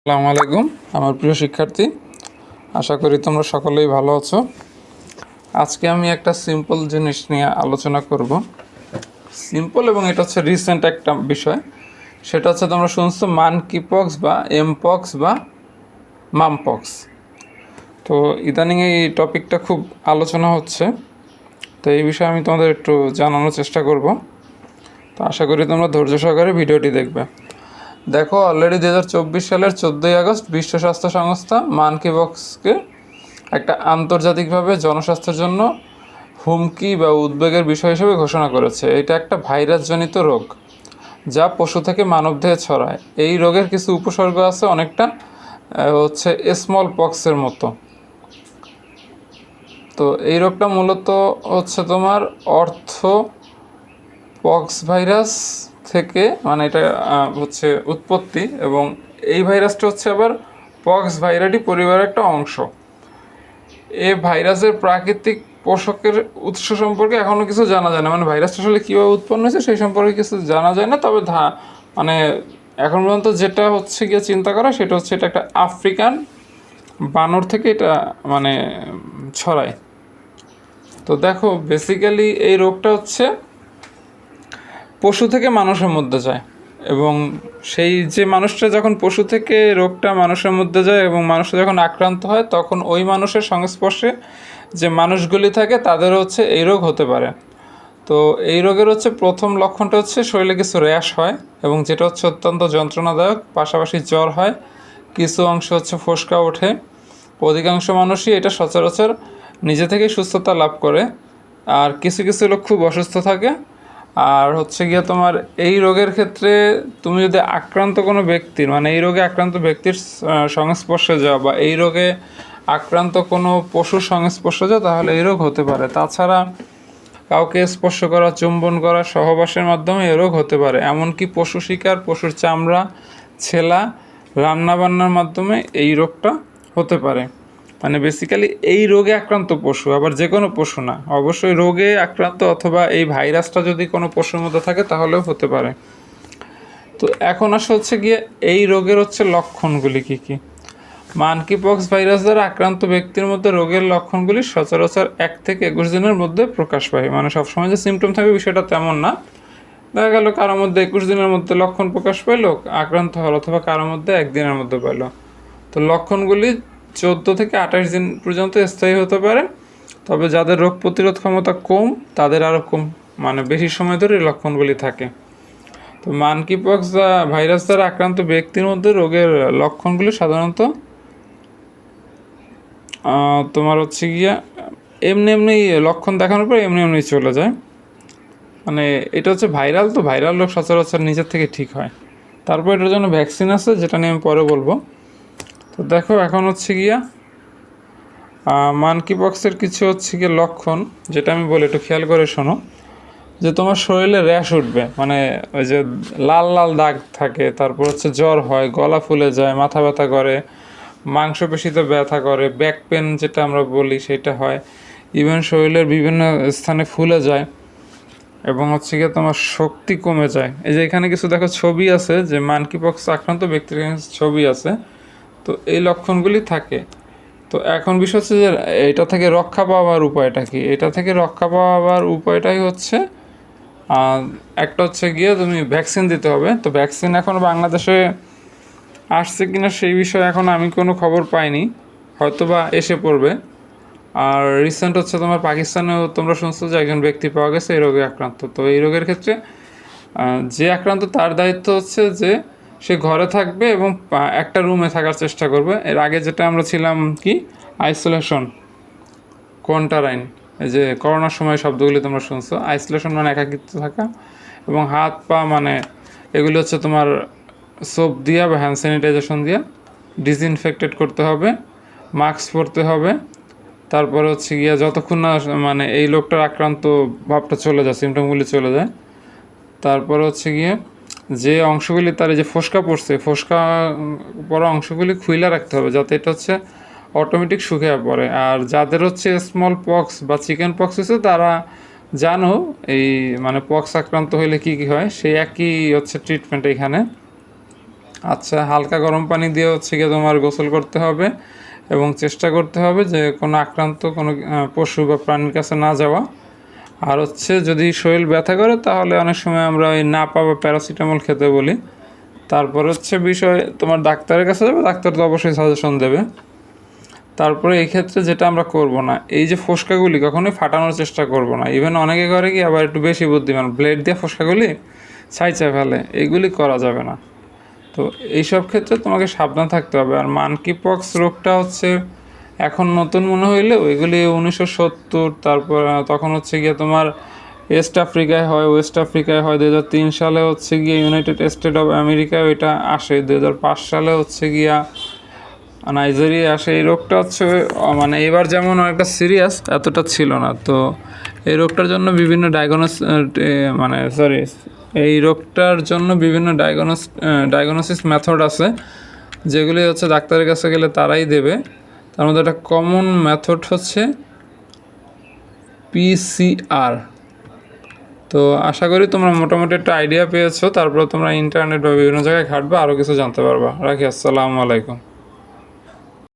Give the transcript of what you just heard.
আসসালামু আলাইকুম আমার প্রিয় শিক্ষার্থী, আশা করি তোমরা সকলেই ভালো আছো। আজকে আমি একটা সিম্পল জিনিস নিয়ে আলোচনা করব। সিম্পল এবং এটা হচ্ছে রিসেন্ট একটা বিষয়। সেটা হচ্ছে তোমরা শুনছো মানকিপক্স বা এমপক্স বা মামপক্স। তো ইদানিং এই টপিকটা খুব আলোচনা হচ্ছে, তো এই বিষয়ে আমি তোমাদের একটু জানানোর চেষ্টা করব। তো আশা করি তোমরা ধৈর্য সহকারে ভিডিওটি দেখবে। দেখো, অলরেডি 2024 সালের 14ই আগস্ট বিশ্ব স্বাস্থ্য সংস্থা মানকিপক্সকে একটা আন্তর্জাতিকভাবে জনস্বাস্থ্যের জন্য হুমকি বা উদ্বেগের বিষয় হিসেবে ঘোষণা করেছে। এটা একটা ভাইরাসজনিত রোগ যা পশু থেকে মানবদেহে ছড়ায়। এই রোগের কিছু উপসর্গ আছে অনেকটা হচ্ছে স্মল পক্সের মতো। তো এই রোগটা মূলত হচ্ছে তোমার অর্থ পক্স ভাইরাস থেকে, মানে এটা হচ্ছে উৎপত্তি, এবং এই ভাইরাসটা হচ্ছে আবার পক্স ভাইরাটি পরিবারের একটা অংশ। এই ভাইরাসের প্রাকৃতিক পোষকের উৎস সম্পর্কে এখনও কিছু জানা যায় না, মানে ভাইরাসটা আসলে কীভাবে উৎপন্ন হয়েছে সেই সম্পর্কে কিছু জানা যায় না। তবে মানে এখন পর্যন্ত যেটা হচ্ছে গিয়ে চিন্তা করা, সেটা হচ্ছে এটা একটা আফ্রিকান বানর থেকে এটা মানে ছড়ায়। তো দেখো, বেসিক্যালি এই রোগটা হচ্ছে পশু থেকে মানুষের মধ্যে যায়, এবং সেই যে মানুষটা যখন পশু থেকে রোগটা মানুষের মধ্যে যায় এবং মানুষটা যখন আক্রান্ত হয়, তখন ওই মানুষের সংস্পর্শে যে মানুষগুলি থাকে তাদেরও হচ্ছে এই রোগ হতে পারে। তো এই রোগের হচ্ছে প্রথম লক্ষণটা হচ্ছে শরীরে কিছু র্যাশ হয়, এবং যেটা হচ্ছে অত্যন্ত যন্ত্রণাদায়ক, পাশাপাশি জ্বর হয়, কিছু অংশ হচ্ছে ফোসকা ওঠে। অধিকাংশ মানুষই এটা সচরাচর নিজে থেকেই সুস্থতা লাভ করে, আর কিছু কিছু লোক খুব অসুস্থ থাকে। আর হচ্ছে গিয়ে তোমার এই রোগের ক্ষেত্রে তুমি যদি আক্রান্ত কোনো ব্যক্তির, মানে এই রোগে আক্রান্ত ব্যক্তির সংস্পর্শে যাও বা এই রোগে আক্রান্ত কোনো পশুর সংস্পর্শে যাও, তাহলে এই রোগ হতে পারে। তাছাড়া কাউকে স্পর্শ করা, চুম্বন করা, সহবাসের মাধ্যমে এই রোগ হতে পারে। এমনকি পশু শিকার, পশুর চামড়া ছেলা, রান্নাবান্নার মাধ্যমে এই রোগটা হতে পারে। মানে বেসিক্যালি এই রোগে আক্রান্ত পশু, আবার যে কোনো পশু না, অবশ্যই রোগে আক্রান্ত অথবা এই ভাইরাসটা যদি কোনো পশুর মধ্যে থাকে তাহলেও হতে পারে। তো এখন আসা হচ্ছে গিয়ে এই রোগের হচ্ছে লক্ষণগুলি কী কী। মানকিপক্স ভাইরাস দ্বারা আক্রান্ত ব্যক্তির মধ্যে রোগের লক্ষণগুলি সচরাচর 1 থেকে 21 দিনের মধ্যে প্রকাশ পায়। মানে সবসময় যে সিমটম থাকবে বিষয়টা তেমন না। দেখা গেল কারোর মধ্যে 21 দিনের মধ্যে লক্ষণ প্রকাশ পেল আক্রান্ত হল, অথবা কারোর মধ্যে 1 দিনের মধ্যে পেল। তো লক্ষণগুলি 14 থেকে 28 দিন পর্যন্ত স্থায়ী হতে পারে। তবে যাদের রোগ প্রতিরোধ ক্ষমতা কম তাদের আরও কম, মানে বেশি সময় ধরে এই লক্ষণগুলি থাকে। তো মানকিপক্স ভাইরাস দ্বারা আক্রান্ত ব্যক্তির মধ্যে রোগের লক্ষণগুলি সাধারণত তোমার হচ্ছে গিয়া এমনি এমনি লক্ষণ দেখানোর পর এমনি এমনি চলে যায়। মানে এটা হচ্ছে ভাইরাল, তো ভাইরাল রোগ সচরাচর নিজের থেকে ঠিক হয়। তারপর এটার জন্য ভ্যাকসিন আছে, যেটা নিয়ে আমি পরে বলবো। তো দেখো, এখন হচ্ছে গিয়া মানকিপক্সের কিছু হচ্ছে গিয়ে লক্ষণ, যেটা আমি বলি একটু খেয়াল করে শোনো। যে তোমার শরীরে র্যাশ উঠবে, মানে ওই যে লাল লাল দাগ থাকে, তারপর হচ্ছে জ্বর হয়, গলা ফুলে যায়, মাথা ব্যথা করে, মাংসপেশিতে ব্যথা করে, ব্যাক পেন যেটা আমরা বলি সেটা হয়, ইভেন শরীরের বিভিন্ন স্থানে ফুলে যায়, এবং হচ্ছে গিয়ে তোমার শক্তি কমে যায়। এই যে এখানে কিছু দেখো ছবি আছে, যে মানকিপক্স আক্রান্ত ব্যক্তির ছবি আছে। তো এই লক্ষণগুলি থাকে। তো এখন বিষয় হচ্ছে যে এটা থেকে রক্ষা পাওয়ার উপায়টা কি। এটা থেকে রক্ষা পাওয়ার উপায়টাই হচ্ছে একটা হচ্ছে গিয়ে তুমি ভ্যাকসিন দিতে হবে। তো ভ্যাকসিন এখন বাংলাদেশে আসছে কিনা সেই বিষয়ে এখন আমি কোনো খবর পাইনি, হয়তো বা এসে পড়বে। আর রিসেন্ট হচ্ছে তোমার পাকিস্তানেও তোমরা শুনছো যে একজন ব্যক্তি পাওয়া গেছে এই রোগে আক্রান্ত। তো এই রোগের ক্ষেত্রে যে আক্রান্ত তার দায়িত্ব হচ্ছে যে সে ঘরে থাকবে এবং একটা রুমে থাকার চেষ্টা করবে। এর আগে যেটা আমরা ছিলাম কি, আইসোলেশন, কোয়ারেন্টাইন, এই যে করোনার সময় শব্দগুলি তোমরা শুনছো। আইসোলেশন মানে একাকিত্ব থাকা, এবং হাত পা মানে এগুলি হচ্ছে তোমার সোপ দিয়া বা হ্যান্ড স্যানিটাইজেশন দিয়া ডিসইনফেক্টেড করতে হবে, মাস্ক পরতে হবে। তারপরে হচ্ছে গিয়া যতক্ষণ না মানে এই লোকটার আক্রান্ত ভাবটা চলে যায়, সিমটমগুলি চলে যায়, তারপরে হচ্ছে গিয়ে যে অংশগুলি তার এই যে ফোসকা পড়ছে, ফোসকা পড়া অংশগুলি খুইলা রাখতে হবে, যাতে এটা হচ্ছে অটোমেটিক শুকিয়ে পড়ে। আর যাদের হচ্ছে স্মল পক্স বা চিকেন পক্স হচ্ছে, তারা জানো এই মানে পক্স আক্রান্ত হইলে কী কী হয়, সেই একই হচ্ছে ট্রিটমেন্ট এখানে। আচ্ছা, হালকা গরম পানি দিয়ে হচ্ছে গিয়ে তোমার গোসল করতে হবে এবং চেষ্টা করতে হবে যে কোনো আক্রান্ত কোনো পশু বা প্রাণীর কাছে না যাওয়া। আর হচ্ছে যদি শরীর ব্যথা করে তাহলে অনেক সময় আমরা ওই নাপা বা প্যারাসিটামল খেতে বলি। তারপর হচ্ছে বিষয় তোমার ডাক্তারের কাছে যাবে, ডাক্তার তো অবশ্যই সাজেশন দেবে। তারপরে এই ক্ষেত্রে যেটা আমরা করব না, এই যে ফোসকাগুলি কখনোই ফাটানোর চেষ্টা করব না। ইভেন অনেকে করে কি আবার একটু বেশি বুদ্ধিমান, ব্লেড দিয়ে ফোসকাগুলি ছাইচা ফেলে, এগুলি করা যাবে না। তো এইসব ক্ষেত্রে তোমাকে সাবধান থাকতে হবে। আর মানকি পক্স রোগটা হচ্ছে এখন নতুন মনে হইলেও এগুলি 1970, তারপর তখন হচ্ছে গিয়ে তোমার ওয়েস্ট আফ্রিকায় হয়, 2003 সালে হচ্ছে গিয়ে ইউনাইটেড স্টেট অফ আমেরিকায় ওইটা আসে, 2005 সালে হচ্ছে গিয়া নাইজেরিয়া আসে। এই রোগটা হচ্ছে মানে এবার যেমন অনেকটা সিরিয়াস, এতটা ছিল না। তো এই রোগটার জন্য বিভিন্ন এই রোগটার জন্য বিভিন্ন ডায়াগনোসিস মেথড আছে, যেগুলি হচ্ছে ডাক্তারের কাছে গেলে তারাই দেবে। তার মধ্যে একটা কমন মেথড হচ্ছে PCR। তো আশা করি তোমরা মোটামুটি একটা আইডিয়া পেয়েছো। তারপর তোমরা ইন্টারনেট বা বিভিন্ন জায়গায় ঘাঁটবে, আরও কিছু জানতে পারবা। রাখি, আসসালামু আলাইকুম।